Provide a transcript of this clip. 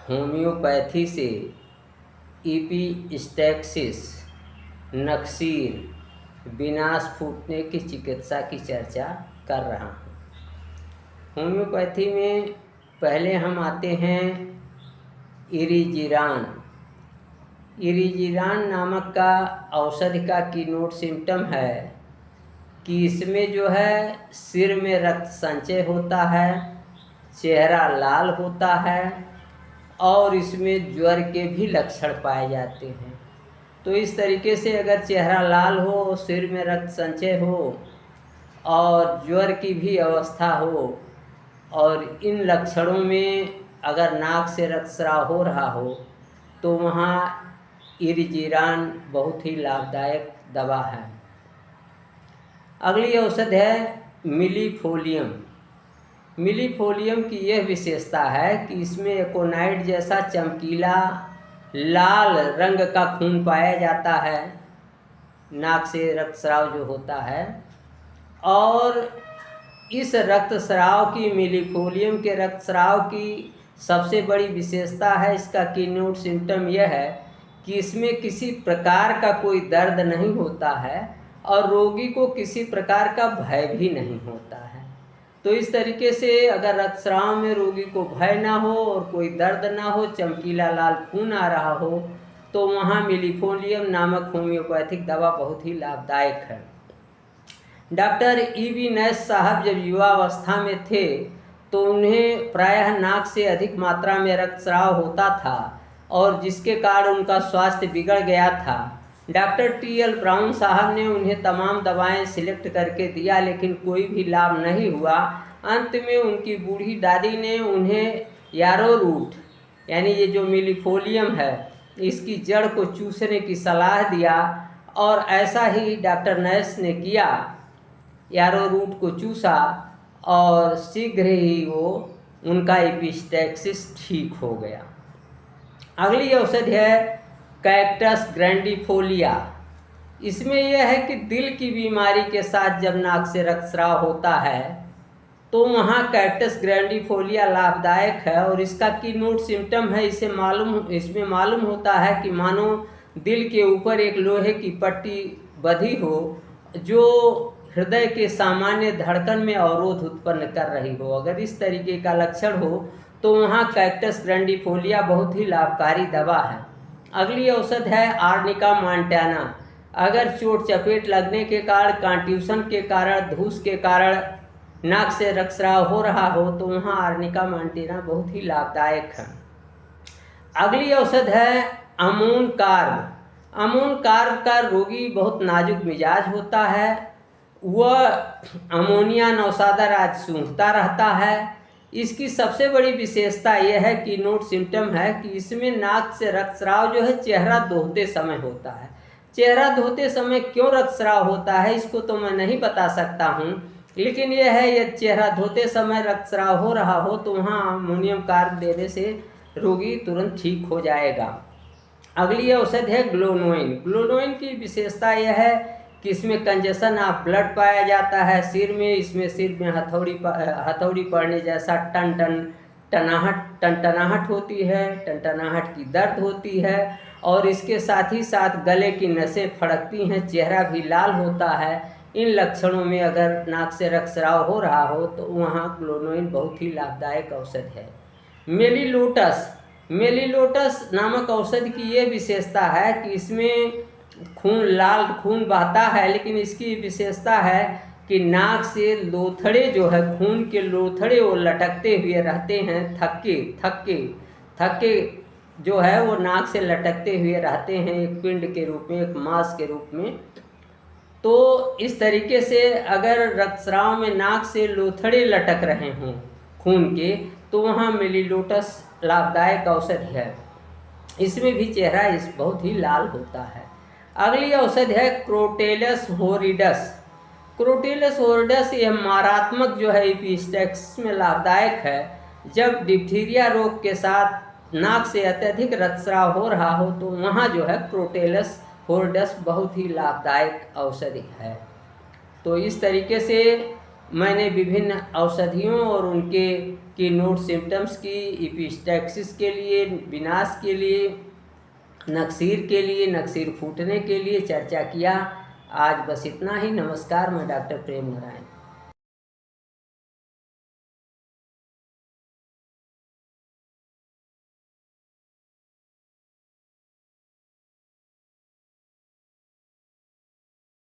Homeopathy से इपिस्टैक्सिस, नक्सीर, विनाश फूटने की चिकित्सा की चर्चा कर रहा हूँ। होम्योपैथी में पहले हम आते हैं इरिजिरान। इरिजिरान नामक का औषधि का कीनोट सिम्टम है कि इसमें जो है सिर में रक्त संचय होता है, चेहरा लाल होता है और इसमें ज्वर के भी लक्षण पाए जाते हैं। तो इस तरीके से अगर चेहरा लाल हो, सिर में रक्त संचय हो और ज्वर की भी अवस्था हो और इन लक्षणों में अगर नाक से रक्तस्राव हो रहा हो तो वहाँ इरिजिरान बहुत ही लाभदायक दवा है। अगली औषध है मिलीफोलियम। मिलीफोलियम की यह विशेषता है कि इसमें एकोनाइट जैसा चमकीला लाल रंग का खून पाया जाता है, नाक से रक्तस्राव जो होता है। और इस रक्तस्राव की, मिलीफोलियम के रक्तस्राव की सबसे बड़ी विशेषता है, इसका कीनोट सिम्टम यह है कि इसमें किसी प्रकार का कोई दर्द नहीं होता है और रोगी को किसी प्रकार का भय भी नहीं होता है। तो इस तरीके से अगर रक्तस्राव में रोगी को भय ना हो और कोई दर्द ना हो, चमकीला लाल खून आ रहा हो, तो वहाँ मिलीफोलियम नामक होम्योपैथिक दवा बहुत ही लाभदायक है। Doctor EV. नैश साहब जब युवावस्था में थे तो उन्हें प्रायः नाक से अधिक मात्रा में रक्तस्राव होता था और जिसके कारण उनका स्वास्थ्य बिगड़ गया था। डॉक्टर टी.एल. ब्राउन साहब ने उन्हें तमाम दवाएं सिलेक्ट करके दिया, लेकिन कोई भी लाभ नहीं हुआ। अंत में उनकी बूढ़ी दादी ने उन्हें यारोरूट यानी ये जो मिलीफोलियम है इसकी जड़ को चूसने की सलाह दिया और ऐसा ही डॉक्टर नैश ने किया। यारोरूट को चूसा और शीघ्र ही वो उनका एपिस्टैक्सिस ठीक हो गया। अगली औषधि है कैक्टस ग्रैंडिफोलिया। इसमें यह है कि दिल की बीमारी के साथ जब नाक से रक्तस्राव होता है तो वहाँ कैक्टस ग्रैंडिफोलिया लाभदायक है और इसका कीनोट सिम्टम है, इसमें मालूम होता है कि मानो दिल के ऊपर एक लोहे की पट्टी बंधी हो जो हृदय के सामान्य धड़कन में अवरोध उत्पन्न कर रही हो। अगर इस तरीके का लक्षण हो तो वहाँ कैक्टस ग्रैंडिफोलिया बहुत ही लाभकारी दवा है। अगली औषध है आर्निका मॉन्टाना। अगर चोट चपेट लगने के कारण, कॉन्ट्यूशन के कारण, धूस के कारण नाक से रक्तस्राव हो रहा हो तो वहाँ आर्निका मॉन्टाना बहुत ही लाभदायक है। अगली औषध है अमोन कार्ब। अमोन कार्ब का रोगी बहुत नाजुक मिजाज होता है, वह अमोनिया नौसादा रात सूंघता रहता है। इसकी सबसे बड़ी विशेषता यह है कि नोट सिम्टम है कि इसमें नाक से रक्तस्राव जो है चेहरा धोते समय होता है। चेहरा धोते समय क्यों रक्तस्राव होता है इसको तो मैं नहीं बता सकता हूँ, लेकिन यह है यह चेहरा धोते समय रक्तस्राव हो रहा हो तो वहाँ अमोनियम कार्ब देने से रोगी तुरंत ठीक हो जाएगा। अगली औषध है ग्लोनोइन। ग्लोनोइन की विशेषता यह है कि इसमें कंजेशन ऑफ ब्लड पाया जाता है सिर में। इसमें सिर में हथौड़ी पड़ने जैसा टनटनाहट होती है, टनटनाहट की दर्द होती है और इसके साथ ही साथ गले की नसें फड़कती हैं, चेहरा भी लाल होता है। इन लक्षणों में अगर नाक से रक्तस्राव हो रहा हो तो वहाँ ग्लोनोइन बहुत ही लाभदायक औषध है। मेलिलोटस नामक औषधि की ये विशेषता है कि इसमें लाल खून बहता है, लेकिन इसकी विशेषता है कि नाक से लोथड़े जो है, खून के लोथड़े वो लटकते हुए रहते हैं, थक्के जो है वो नाक से लटकते हुए रहते हैं, एक पिंड के रूप में, एक मांस के रूप में। तो इस तरीके से अगर रक्तस्राव में नाक से लोथड़े लटक रहे हों खून के तो वहाँ मेलिलोटस लाभदायक औषधि है। इसमें भी चेहरा बहुत ही लाल होता है। अगली औषधि है क्रोटेलस होरिडस। क्रोटेलस होरिडस यह मारात्मक जो है एपिस्टैक्सिस में लाभदायक है। जब डिप्थीरिया रोग के साथ नाक से अत्यधिक रक्तस्राव हो रहा हो तो वहाँ जो है क्रोटेलस होरिडस बहुत ही लाभदायक औषधि है। तो इस तरीके से मैंने विभिन्न औषधियों और उनके की, नोट सिम्टम्स की, एपिस्टैक्सिस के लिए, विनाश के लिए, नक्सीर के लिए, नक्सीर फूटने के लिए चर्चा किया। आज बस इतना ही। नमस्कार, मैं डॉक्टर प्रेम नारायण।